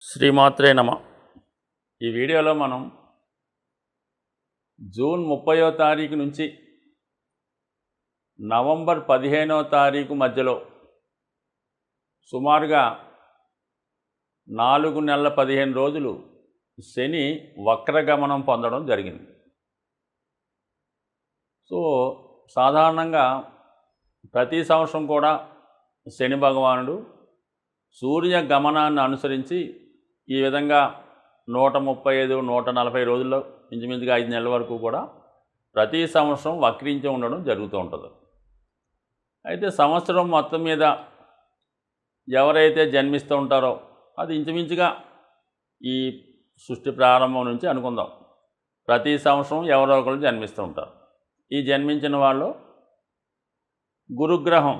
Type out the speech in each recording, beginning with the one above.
శ్రీమాత్రే నమ. ఈ వీడియోలో మనం జూన్ 30వ తారీఖు నుంచి నవంబర్ 15వ తారీఖు మధ్యలో సుమారుగా 4 నెలల 15 రోజులు శని వక్రగమనం పొందడం జరిగింది. సో సాధారణంగా ప్రతి సంవత్సరం కూడా శని భగవానుడు సూర్య గమనాన్ని అనుసరించి ఈ విధంగా 135, 140 రోజుల్లో ఇంచుమించుగా 5 నెలల వరకు కూడా ప్రతి సంవత్సరం వక్రించి ఉండడం జరుగుతూ ఉంటుంది. అయితే సంవత్సరం మొత్తం మీద ఎవరైతే జన్మిస్తూ ఉంటారో అది ఇంచుమించుగా ఈ సృష్టి ప్రారంభం నుంచి అనుకుందాం, ప్రతి సంవత్సరం ఎవరో ఒకరు జన్మిస్తూ ఉంటారు. ఈ జన్మించిన వాళ్ళు గురుగ్రహం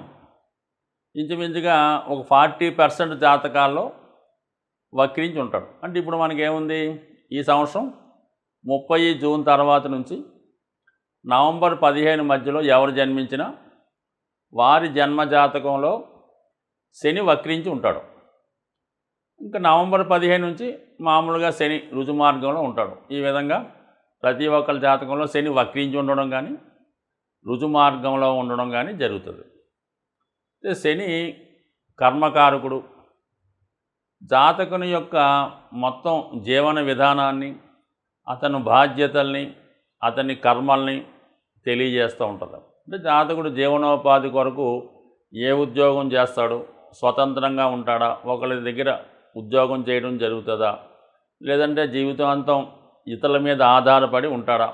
ఇంచుమించుగా ఒక 40% జాతకాల్లో వక్రించి ఉంటాడు. అంటే ఇప్పుడు మనకేముంది, ఈ సంవత్సరం 30 జూన్ తర్వాత నుంచి నవంబర్ 15 మధ్యలో ఎవరు జన్మించినా వారి జన్మ జాతకంలో శని వక్రించి ఉంటాడు. ఇంకా నవంబర్ 15 నుంచి మామూలుగా శని రుజుమార్గంలో ఉంటాడు. ఈ విధంగా ప్రతి ఒక్కరి జాతకంలో శని వక్రించి ఉండడం కానీ రుజుమార్గంలో ఉండడం కానీ జరుగుతుంది. శని కర్మకారకుడు. జాతకుని యొక్క మొత్తం జీవన విధానాన్ని, అతను బాధ్యతల్ని, అతని కర్మల్ని తెలియజేస్తూ ఉంటుంది. అంటే జాతకుడు జీవనోపాధి కొరకు ఏ ఉద్యోగం చేస్తాడు, స్వతంత్రంగా ఉంటాడా, ఒకరి దగ్గర ఉద్యోగం చేయడం జరుగుతుందా, లేదంటే జీవితాంతం ఇతరుల మీద ఆధారపడి ఉంటాడా,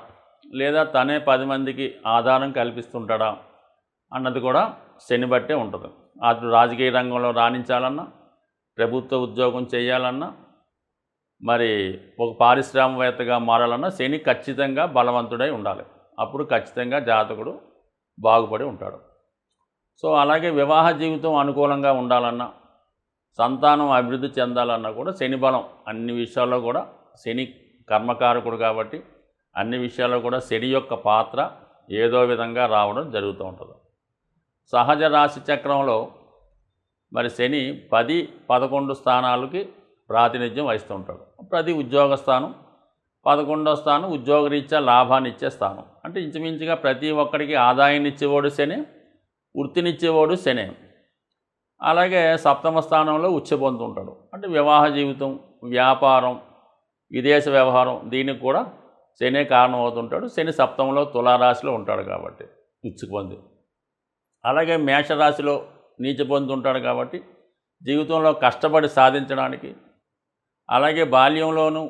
లేదా తనే 10 మందికి ఆధారం కల్పిస్తుంటాడా అన్నది కూడా శని బట్టే ఉంటుంది. అటు రాజకీయ రంగంలో రాణించాలన్నా, ప్రభుత్వ ఉద్యోగం చేయాలన్నా, మరి ఒక పారిశ్రామికవేత్తగా మారాలన్నా శని ఖచ్చితంగా బలవంతుడై ఉండాలి. అప్పుడు ఖచ్చితంగా జాతకుడు బాగుపడి ఉంటాడు. సో అలాగే వివాహ జీవితం అనుకూలంగా ఉండాలన్నా, సంతానం అభివృద్ధి చెందాలన్నా కూడా శని బలం అన్ని విషయాల్లో కూడా, శని కర్మకారకుడు కాబట్టి అన్ని విషయాల్లో కూడా శని యొక్క పాత్ర ఏదో విధంగా రావడం జరుగుతూ ఉంటుంది. సహజ రాశి చక్రంలో మరి శని 10, 11 స్థానాలకి ప్రాతినిధ్యం వహిస్తూ ఉంటాడు. ప్రతి ఉద్యోగ స్థానం, 11వ స్థానం ఉద్యోగరీత్యా లాభాన్ని ఇచ్చే స్థానం. అంటే ఇంచుమించుగా ప్రతి ఒక్కడికి ఆదాయాన్ని ఇచ్చేవాడు శని, వృత్తినిచ్చేవాడు శని. అలాగే 7వ స్థానంలో ఉచ్చ పొందుతుంటాడు. అంటే వివాహ జీవితం, వ్యాపారం, విదేశ వ్యవహారం, దీనికి కూడా శనే కారణం అవుతుంటాడు. శని 7వ తులారాశిలో ఉంటాడు కాబట్టి ఉచ్చుకు పొంది. అలాగే మేషరాశిలో నీచ పొందుతుంటాడు కాబట్టి జీవితంలో కష్టపడి సాధించడానికి, అలాగే బాల్యంలోనూ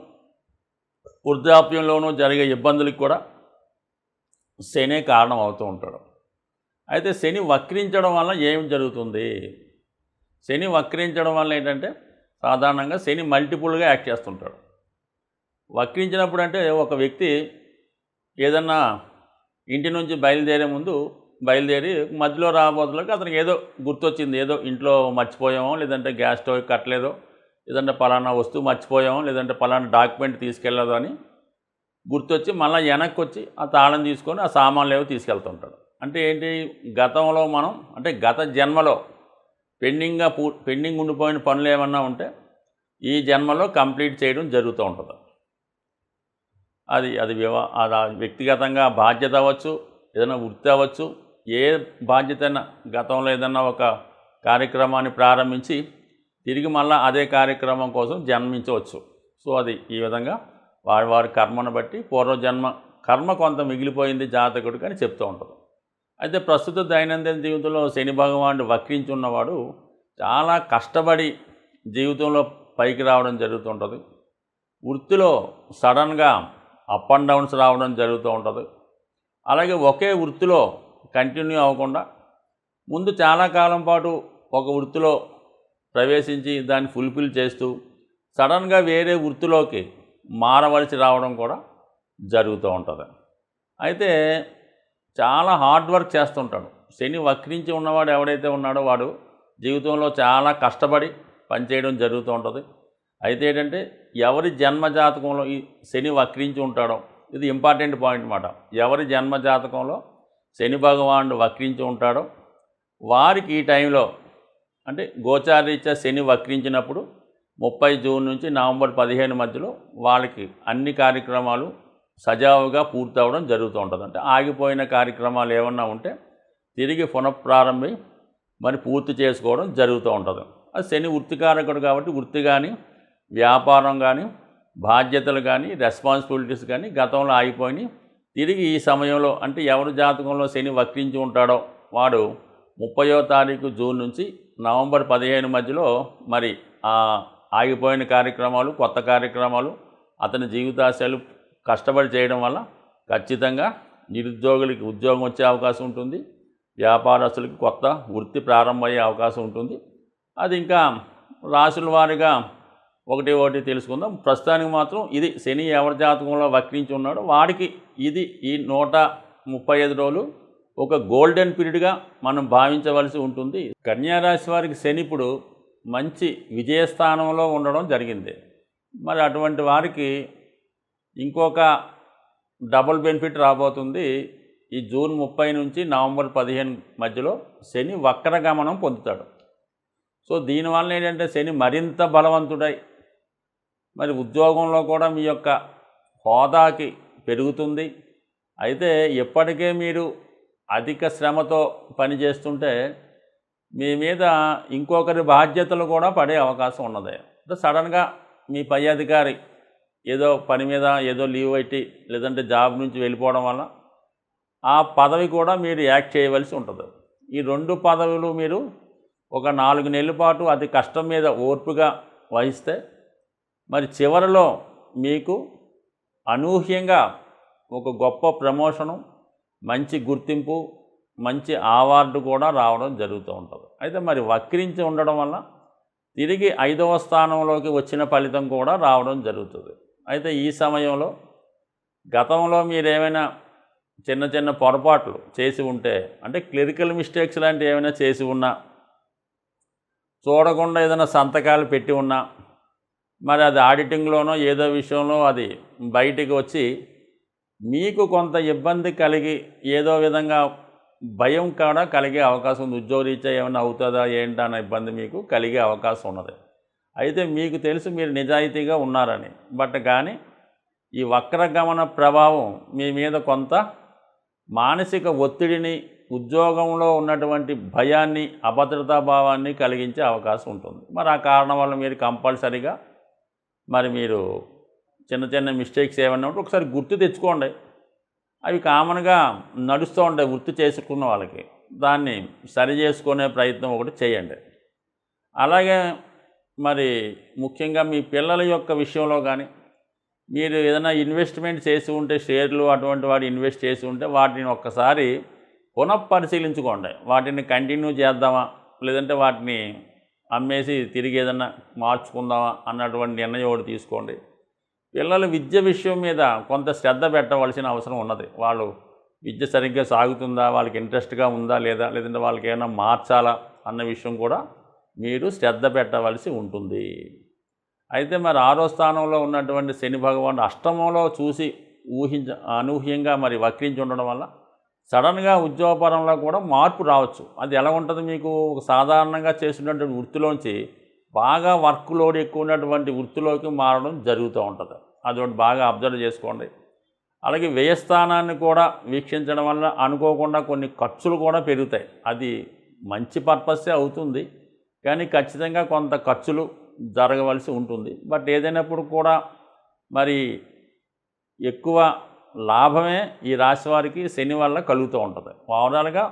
వృద్ధాప్యంలోనూ జరిగే ఇబ్బందులకు కూడా శనే కారణం అవుతూ ఉంటాడు. అయితే శని వక్రించడం వల్ల ఏం జరుగుతుంది? శని వక్రించడం వల్ల ఏంటంటే సాధారణంగా శని మల్టిపుల్గా యాక్ట్ చేస్తుంటాడు. వక్రించినప్పుడు అంటే ఒక వ్యక్తి ఏదన్నా ఇంటి నుంచి బయలుదేరి మధ్యలో రాబోతులకు అతనికి ఏదో గుర్తొచ్చింది, ఏదో ఇంట్లో మర్చిపోయామో, లేదంటే గ్యాస్ స్టవ్ కట్టలేదో, లేదంటే పలానా వస్తువు మర్చిపోయామో, లేదంటే పలానా డాక్యుమెంట్ తీసుకెళ్ళదో అని గుర్తొచ్చి మళ్ళీ వెనక్కి వచ్చి ఆ తాళం తీసుకొని ఆ సామాన్లు ఏవో తీసుకెళ్తుంటాడు. అంటే ఏంటి, గతంలో మనం అంటే గత జన్మలో పెండింగ్ ఉండిపోయిన పనులు ఏమన్నా ఉంటే ఈ జన్మలో కంప్లీట్ చేయడం జరుగుతూ ఉంటుంది. అది వ్యక్తిగతంగా బాధ్యత అవ్వచ్చు, ఏదైనా వృత్తి అవ్వచ్చు, ఏ బాధ్యత అయినా గతంలో ఏదన్నా ఒక కార్యక్రమాన్ని ప్రారంభించి తిరిగి మళ్ళీ అదే కార్యక్రమం కోసం జన్మించవచ్చు. సో అది ఈ విధంగా వారి కర్మను బట్టి పూర్వజన్మ కర్మ కొంత మిగిలిపోయింది జాతకుడికి అని చెప్తూ ఉంటుంది. అయితే ప్రస్తుత దైనందిన జీవితంలో శని భగవానుడు వక్రించి ఉన్నవాడు చాలా కష్టపడి జీవితంలో పైకి రావడం జరుగుతుంటుంది. వృత్తిలో సడన్గా అప్ అండ్ డౌన్స్ రావడం జరుగుతూ ఉంటుంది. అలాగే ఒకే వృత్తిలో కంటిన్యూ అవ్వకుండా ముందు చాలా కాలం పాటు ఒక వృత్తిలో ప్రవేశించి దాన్ని ఫుల్ఫిల్ చేస్తూ సడన్గా వేరే వృత్తిలోకి మారవలసి రావడం కూడా జరుగుతూ ఉంటుంది. అయితే చాలా హార్డ్ వర్క్ చేస్తుంటాడు. శని వక్రించి ఉన్నవాడు ఎవడైతే ఉన్నాడో వాడు జీవితంలో చాలా కష్టపడి పనిచేయడం జరుగుతూ ఉంటుంది. అయితే ఏంటంటే ఎవరి జన్మజాతకంలో ఈ శని వక్రించి ఉంటాడో, ఇది ఇంపార్టెంట్ పాయింట్ అన్నమాట. ఎవరి జన్మజాతకంలో శని భగవానుడు వక్రించి ఉంటాడో వారికి ఈ టైంలో అంటే గోచారరీత్యా శని వక్రించినప్పుడు 30 జూన్ నుంచి నవంబర్ 15 మధ్యలో వాళ్ళకి అన్ని కార్యక్రమాలు సజావుగా పూర్తి అవ్వడం జరుగుతూ ఉంటుంది. అంటే ఆగిపోయిన కార్యక్రమాలు ఏమన్నా ఉంటే తిరిగి పునఃప్రారంభి మరి పూర్తి చేసుకోవడం జరుగుతూ ఉంటుంది. అది శని వృత్తికారకుడు కాబట్టి వృత్తి కానీ, వ్యాపారం కానీ, బాధ్యతలు కానీ, రెస్పాన్సిబిలిటీస్ కానీ గతంలో ఆగిపోయినాయి. తిరిగి ఈ సమయంలో అంటే ఎవరి జాతకంలో శని వక్రించి ఉంటాడో వాడు 30వ తారీఖు జూన్ నుంచి నవంబర్ 15 మధ్యలో మరి ఆగిపోయిన కార్యక్రమాలు, కొత్త కార్యక్రమాలు, అతని జీవితాశయాలు కష్టపడి చేయడం వల్ల ఖచ్చితంగా నిరుద్యోగులకి ఉద్యోగం వచ్చే అవకాశం ఉంటుంది. వ్యాపారస్తులకి కొత్త వృత్తి ప్రారంభమయ్యే అవకాశం ఉంటుంది. అది ఇంకా రాశుల వారీగా ఒకటి తెలుసుకుందాం. ప్రస్తుతానికి మాత్రం ఇది శని ఎవరి జాతకంలో వక్రించి ఉన్నాడో వాడికి ఇది ఈ 135 రోజులు ఒక గోల్డెన్ పీరియడ్గా మనం భావించవలసి ఉంటుంది. కన్యా రాశి వారికి శని ఇప్పుడు మంచి విజయస్థానంలో ఉండడం జరిగింది. మరి అటువంటి వారికి ఇంకొక డబుల్ బెనిఫిట్ రాబోతుంది. ఈ జూన్ 30 నుంచి నవంబర్ 15 మధ్యలో శని వక్రగమనం పొందుతాడు. సో దీనివల్ల ఏంటంటే శని మరింత బలవంతుడై మరి ఉద్యోగంలో కూడా మీ యొక్క హోదాకి పెరుగుతుంది. అయితే ఎప్పటికే మీరు అధిక శ్రమతో పనిచేస్తుంటే మీ మీద ఇంకొకరి బాధ్యతలు కూడా పడే అవకాశం ఉన్నది. అంటే సడన్గా మీ పై అధికారి ఏదో పని మీద ఏదో లీవ్ పెట్టి లేదంటే జాబ్ నుంచి వెళ్ళిపోవడం వల్ల ఆ పదవి కూడా మీరు యాక్ట్ చేయవలసి ఉంటుంది. ఈ 2 పదవులు మీరు ఒక 4 నెలల పాటు అతి కష్టం మీద ఓర్పుగా వహిస్తే మరి చివరిలో మీకు అనూహ్యంగా ఒక గొప్ప ప్రమోషను, మంచి గుర్తింపు, మంచి అవార్డు కూడా రావడం జరుగుతూ ఉంటుంది. అయితే మరి వక్రించి ఉండడం వల్ల తిరిగి 5వ స్థానంలోకి వచ్చిన ఫలితం కూడా రావడం జరుగుతుంది. అయితే ఈ సమయంలో గతంలో మీరేమైనా చిన్న చిన్న పొరపాట్లు చేసి ఉంటే అంటే క్లరికల్ మిస్టేక్స్ లాంటివి ఏమైనా చేసి ఉన్నా, చూడకుండా ఏదైనా సంతకాలు పెట్టి ఉన్నా, మరి అది ఆడిటింగ్లోనో ఏదో విషయంలో అది బయటికి వచ్చి మీకు కొంత ఇబ్బంది కలిగి ఏదో విధంగా భయం కూడా కలిగే అవకాశం ఉంది. ఉద్యోగరీత్యా ఏమైనా అవుతుందా ఏంటా అన్న ఇబ్బంది మీకు కలిగే అవకాశం ఉన్నది. అయితే మీకు తెలుసు మీరు నిజాయితీగా ఉన్నారని, బట్ కానీ ఈ వక్రగమన ప్రభావం మీ మీద కొంత మానసిక ఒత్తిడిని, ఉద్యోగంలో ఉన్నటువంటి భయాన్ని, అభద్రతా భావాన్ని కలిగించే అవకాశం ఉంటుంది. మరి ఆ కారణం వల్ల మీరు కంపల్సరీగా మరి మీరు చిన్న చిన్న మిస్టేక్స్ ఏమన్నా ఉంటే ఒకసారి గుర్తు తెచ్చుకోండి. అవి కామన్గా నడుస్తూ ఉంటాయి వృత్తి చేసుకున్న వాళ్ళకి. దాన్ని సరి చేసుకునే ప్రయత్నం ఒకటి చేయండి. అలాగే మరి ముఖ్యంగా మీ పిల్లల యొక్క విషయంలో కానీ మీరు ఏదైనా ఇన్వెస్ట్మెంట్ చేసి ఉంటే, షేర్లు అటువంటి వాటి ఇన్వెస్ట్ చేసి ఉంటే వాటిని ఒక్కసారి పునఃపరిశీలించుకోండి. వాటిని కంటిన్యూ చేద్దామా లేదంటే వాటిని అమ్మేసి తిరిగి ఏదన్నా మార్చుకుందామా అన్నటువంటి నిర్ణయం ఒకటి తీసుకోండి. పిల్లల విద్య విషయం మీద కొంత శ్రద్ధ పెట్టవలసిన అవసరం ఉన్నది. వాళ్ళు విద్య సరిగ్గా సాగుతుందా, వాళ్ళకి ఇంట్రెస్ట్గా ఉందా లేదా, లేదంటే వాళ్ళకి ఏమైనా మార్చాలా అన్న విషయం కూడా మీరు శ్రద్ధ పెట్టవలసి ఉంటుంది. అయితే మరి 6వ స్థానంలో ఉన్నటువంటి శని భగవానుడు అష్టమంలో చూసి అనూహ్యంగా మరి వక్రించి ఉండడం వల్ల సడన్గా ఉద్యోగపరంలో కూడా మార్పు రావచ్చు. అది ఎలా ఉంటుంది, మీకు సాధారణంగా చేసినటువంటి వృత్తిలోంచి బాగా వర్క్ లోడ్ ఎక్కువ ఉన్నటువంటి వృత్తిలోకి మారడం జరుగుతూ ఉంటుంది. అదొకటి బాగా అబ్జర్వ్ చేసుకోండి. అలాగే వ్యయస్థానాన్ని కూడా వీక్షించడం వల్ల అనుకోకుండా కొన్ని ఖర్చులు కూడా పెరుగుతాయి. అది మంచి పర్పస్సే అవుతుంది, కానీ ఖచ్చితంగా కొంత ఖర్చులు జరగవలసి ఉంటుంది. బట్ ఏదైనప్పుడు కూడా మరి ఎక్కువ లాభమే ఈ రాశి వారికి శని వల్ల కలుగుతూ ఉంటుంది. ఓవరాల్గా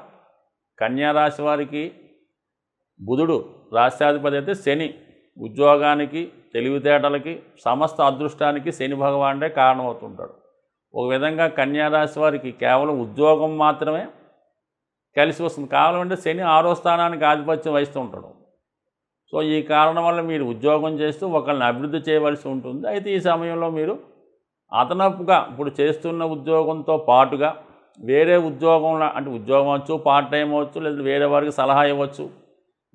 కన్యా రాశి వారికి బుధుడు రాష్ట్రాధిపతి అయితే శని ఉద్యోగానికి, తెలివితేటలకి, సమస్త అదృష్టానికి శని భగవానుడే కారణమవుతుంటాడు. ఒక విధంగా కన్యా రాశి వారికి కేవలం ఉద్యోగం మాత్రమే కలిసి వస్తుంది. కావాలంటే శని 6వ స్థానానికి ఆధిపత్యం వహిస్తూ ఉంటాడు. సో ఈ కారణం వల్ల మీరు ఉద్యోగం చేస్తూ ఒకరిని అభివృద్ధి చేయవలసి ఉంటుంది. అయితే ఈ సమయంలో మీరు అదనపుగా ఇప్పుడు చేస్తున్న ఉద్యోగంతో పాటుగా వేరే ఉద్యోగంలో అంటే ఉద్యోగం అవచ్చు, పార్ట్ టైం అవచ్చు, లేదా వేరే వారికి సలహా ఇవ్వచ్చు.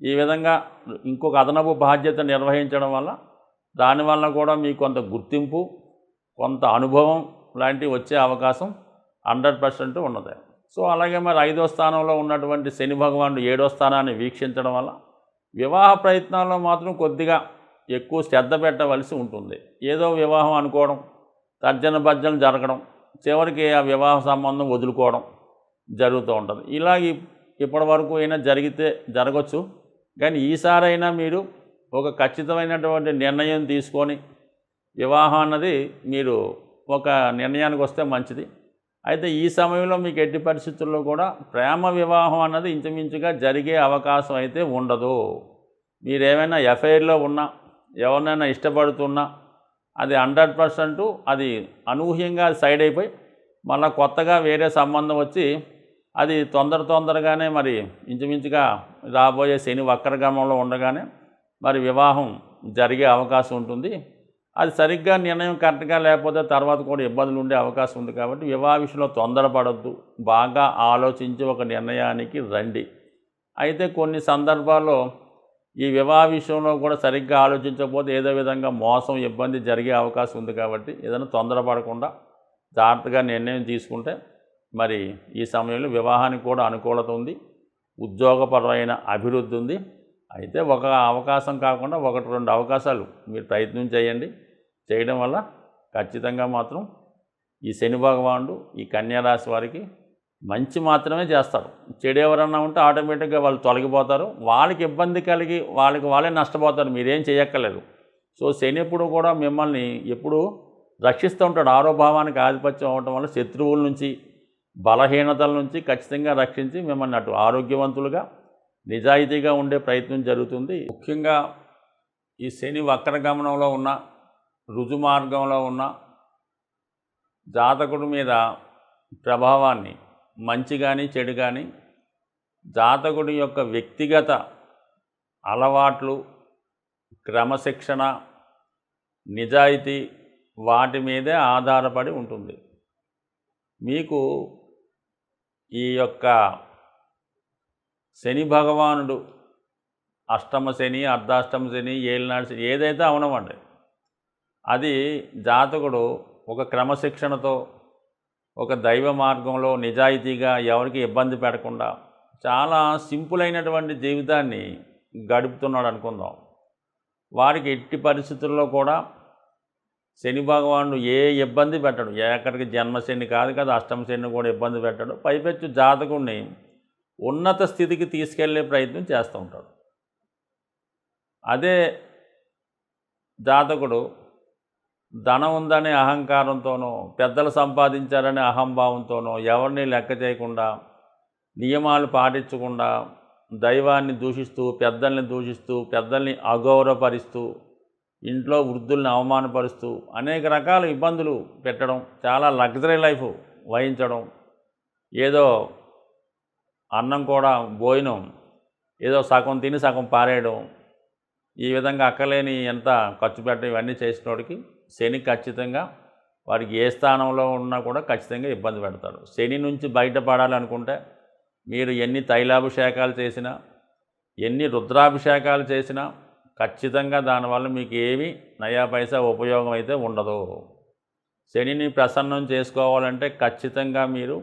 ఈ విధంగా ఇంకొక అదనపు బాధ్యత నిర్వహించడం వల్ల దానివల్ల కూడా మీకు కొంత గుర్తింపు, కొంత అనుభవం లాంటివి వచ్చే అవకాశం 100% ఉన్నది. సో అలాగే మరి 5వ స్థానంలో ఉన్నటువంటి శని భగవానుడు 7వ స్థానాన్ని వీక్షించడం వల్ల వివాహ ప్రయత్నాల్లో మాత్రం కొద్దిగా ఎక్కువ శ్రద్ధ పెట్టవలసి ఉంటుంది. ఏదో వివాహం అనుకోవడం, తర్జన భర్జన జరగడం, చివరికి ఆ వివాహ సంబంధం వదులుకోవడం జరుగుతూ ఉంటుంది. ఇలాగ ఇప్పటి వరకు అయినా జరగచ్చు. కానీ ఈసారైనా మీరు ఒక ఖచ్చితమైనటువంటి నిర్ణయం తీసుకొని వివాహం అన్నది మీరు ఒక నిర్ణయానికి వస్తే మంచిది. అయితే ఈ సమయంలో మీకు ఎట్టి పరిస్థితుల్లో కూడా ప్రేమ వివాహం అన్నది ఇంచుమించుగా జరిగే అవకాశం అయితే ఉండదు. మీరేమైనా ఎఫ్ఐఆర్లో ఉన్నా, ఎవరినైనా ఇష్టపడుతున్నా అది 100% అది అనూహ్యంగా సైడ్ అయిపోయి మళ్ళీ కొత్తగా వేరే సంబంధం వచ్చి అది తొందరగానే మరి ఇంచుమించుగా రాబోయే శని వక్రగమనంలో ఉండగానే మరి వివాహం జరిగే అవకాశం ఉంటుంది. అది సరిగ్గా నిర్ణయం కరెక్ట్గా లేకపోతే తర్వాత కూడా ఇబ్బందులు ఉండే అవకాశం ఉంది. కాబట్టి వివాహ విషయంలో తొందరపడద్దు, బాగా ఆలోచించి ఒక నిర్ణయానికి రండి. అయితే కొన్ని సందర్భాల్లో ఈ వివాహ విషయంలో కూడా సరిగ్గా ఆలోచించకపోతే ఏదో విధంగా మోసం, ఇబ్బంది జరిగే అవకాశం ఉంది. కాబట్టి ఏదైనా తొందరపడకుండా జాగ్రత్తగా నిర్ణయం తీసుకుంటే మరి ఈ సమయంలో వివాహానికి కూడా అనుకూలత ఉంది, ఉద్యోగపరమైన అభివృద్ధి ఉంది. అయితే ఒక అవకాశం కాకుండా 1-2 అవకాశాలు మీరు ప్రయత్నం చేయండి. చేయడం వల్ల ఖచ్చితంగా మాత్రం ఈ శని భగవానుడు ఈ కన్యా రాశి వారికి మంచి మాత్రమే చేస్తారు. చెడు ఎవరన్నా ఉంటే ఆటోమేటిక్గా వాళ్ళు తొలగిపోతారు. వాళ్ళకి ఇబ్బంది కలిగి వాళ్ళే నష్టపోతారు, మీరేం చేయక్కర్లేదు. సో శని ఎప్పుడు కూడా మిమ్మల్ని ఎప్పుడూ రక్షిస్తూ ఉంటాడు. ఆరోభావానికి ఆధిపత్యం అవడం వల్ల శత్రువుల నుంచి, బలహీనతల నుంచి ఖచ్చితంగా రక్షించి మిమ్మల్ని అటు ఆరోగ్యవంతులుగా, నిజాయితీగా ఉండే ప్రయత్నం జరుగుతుంది. ముఖ్యంగా ఈ శని వక్రగమనంలో ఉన్న, రుజుమార్గంలో ఉన్న జాతకుడి మీద ప్రభావాన్ని మంచి కానీ చెడు కానీ జాతకుడి యొక్క వ్యక్తిగత అలవాట్లు, క్రమశిక్షణ, నిజాయితీ వాటి మీదే ఆధారపడి ఉంటుంది. మీకు ఈ యొక్క శని భగవానుడు అష్టమ శని, అర్ధాష్టమ శని, ఏలినాడు శని ఏదైతే అవనమండి, అది జాతకుడు ఒక క్రమశిక్షణతో, ఒక దైవ మార్గంలో నిజాయితీగా ఎవరికి ఇబ్బంది పెట్టకుండా చాలా సింపుల్ అయినటువంటి జీవితాన్ని గడుపుతున్నాడు అనుకుందాం. వారికి ఎట్టి పరిస్థితుల్లో కూడా శని భగవానుడు ఏ ఇబ్బంది పెట్టడు. ఎక్కడికి జన్మశని కాదు కదా, అష్టమ శని కూడా ఇబ్బంది పెట్టడు. పైపెచ్చు జాతకుడిని ఉన్నత స్థితికి తీసుకెళ్లే ప్రయత్నం చేస్తూ ఉంటాడు. అదే జాతకుడు ధనం ఉందనే అహంకారంతోనో, పెద్దలు సంపాదించారనే అహంభావంతోనో, ఎవరిని లెక్క చేయకుండా, నియమాలు పాటించకుండా, దైవాన్ని దూషిస్తూ, పెద్దల్ని దూషిస్తూ, పెద్దల్ని అగౌరవపరుస్తూ, ఇంట్లో వృద్ధుల్ని అవమానపరుస్తూ అనేక రకాల ఇబ్బందులు పెట్టడం, చాలా లగ్జరీ లైఫ్ వహించడం, ఏదో అన్నం కూడా భోజనం ఏదో సగం తిని సగం పారేయడం, ఈ విధంగా అక్కలేని ఎంత ఖర్చు పెట్టడం, ఇవన్నీ చేసినోడికి శని ఖచ్చితంగా వారికి ఏ స్థానంలో ఉన్నా కూడా ఖచ్చితంగా ఇబ్బంది పెడతాడు. శని నుంచి బయటపడాలనుకుంటే మీరు ఎన్ని తైలాభిషేకాలు చేసినా, ఎన్ని రుద్రాభిషేకాలు చేసినా ఖచ్చితంగా దానివల్ల మీకు ఏమీ నయా పైసా ఉపయోగం అయితే ఉండదు. శనిని ప్రసన్నం చేసుకోవాలంటే ఖచ్చితంగా మీరు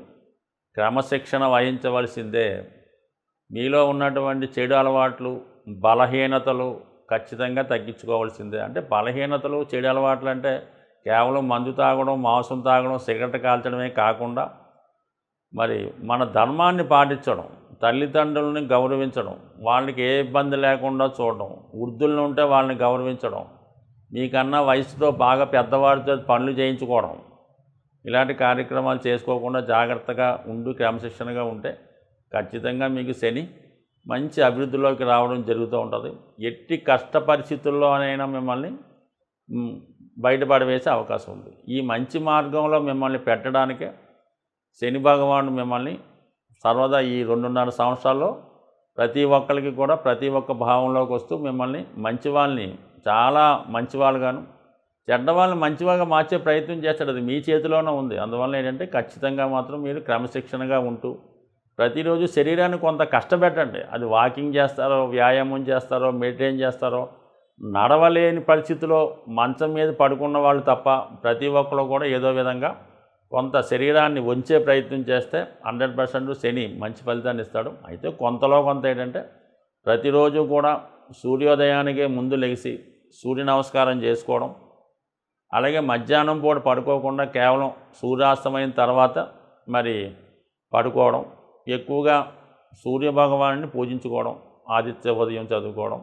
క్రమశిక్షణ వహించవలసిందే. మీలో ఉన్నటువంటి చెడు అలవాట్లు, బలహీనతలు ఖచ్చితంగా తగ్గించుకోవాల్సిందే. అంటే బలహీనతలు, చెడు అలవాట్లు అంటే కేవలం మందు తాగడం, మాంసం తాగడం, సిగరెట్ కాల్చడమే కాకుండా మరి మన ధర్మాన్ని పాటించడం, తల్లిదండ్రులని గౌరవించడం, వాళ్ళకి ఏ ఇబ్బంది లేకుండా చూడడం, వృద్ధులను ఉంటే వాళ్ళని గౌరవించడం, మీకన్నా వయసుతో బాగా పెద్దవారితో పనులు చేయించుకోవడం, ఇలాంటి కార్యక్రమాలు చేసుకోకుండా జాగ్రత్తగా ఉండి క్రమశిక్షణగా ఉంటే ఖచ్చితంగా మీకు శని మంచి అభివృద్ధిలోకి రావడం జరుగుతూ ఉంటుంది. ఎట్టి కష్ట పరిస్థితుల్లోనైనా మిమ్మల్ని బయటపడవేసే అవకాశం ఉంది. ఈ మంచి మార్గంలో మిమ్మల్ని పెట్టడానికే శని భగవానుడు మిమ్మల్ని సర్వదా ఈ 2.5 సంవత్సరాల్లో ప్రతి ఒక్కరికి కూడా ప్రతి ఒక్క భావంలోకి వస్తూ మిమ్మల్ని మంచి వాళ్ళని చాలా మంచివాళ్ళుగాను, చెడ్డవాళ్ళని మంచివాళ్ళగా మార్చే ప్రయత్నం చేస్తాడు. అది మీ చేతిలోనే ఉంది. అందువల్ల ఏంటంటే ఖచ్చితంగా మాత్రం మీరు క్రమశిక్షణగా ఉంటూ ప్రతిరోజు శరీరాన్ని కొంత కష్టపెట్టండి. అది వాకింగ్ చేస్తారో, వ్యాయామం చేస్తారో, మెడిటేషన్ చేస్తారో, నడవలేని పరిస్థితిలో మంచం మీద పడుకున్న వాళ్ళు తప్ప ప్రతి ఒక్కరు కూడా ఏదో విధంగా కొంత శరీరాన్ని వంచే ప్రయత్నం చేస్తే 100% శని మంచి ఫలితాన్ని ఇస్తాడు. అయితే కొంతలో కొంత ఏంటంటే ప్రతిరోజు కూడా సూర్యోదయానికే ముందు లెగిసి సూర్య నమస్కారం చేసుకోవడం, అలాగే మధ్యాహ్నం పూట పడుకోకుండా కేవలం సూర్యాస్తమైన తర్వాత మరి పడుకోవడం, ఎక్కువగా సూర్యభగవాన్ని పూజించుకోవడం, ఆదిత్య ఉదయం చదువుకోవడం,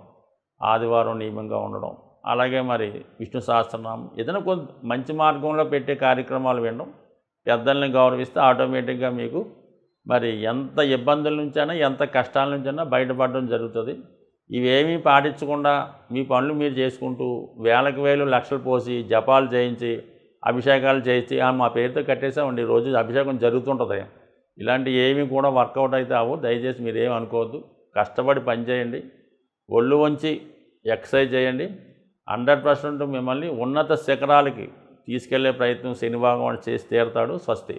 ఆదివారం నియమంగా ఉండడం, అలాగే మరి విష్ణు సహస్రనామం ఏదైనా కొంత మంచి మార్గంలో పెట్టే కార్యక్రమాలు వినడం, పెద్దల్ని గౌరవిస్తే ఆటోమేటిక్గా మీకు మరి ఎంత ఇబ్బందుల నుంచైనా ఎంత కష్టాల నుంచైనా బయటపడడం జరుగుతుంది. ఇవేమీ పాటించకుండా మీ పనులు మీరు చేసుకుంటూ వేలకు వేలు లక్షలు పోసి జపాలు చేయించి అభిషేకాలు చేయించి మా పేరుతో కట్టేసామండి రోజు అభిషేకం జరుగుతుంటుంది. ఇలాంటి ఏమీ కూడా వర్కౌట్ అయితే అవ్వవు. దయచేసి మీరేం అనుకోవద్దు. కష్టపడి పనిచేయండి, ఒళ్ళు వంచి ఎక్సర్సైజ్ చేయండి. 100% మిమ్మల్ని ఉన్నత శిఖరాలకి తీసుకెళ్లే ప్రయత్నం శని భగవానుడు చేసి తీరుతాడు. స్వస్తి.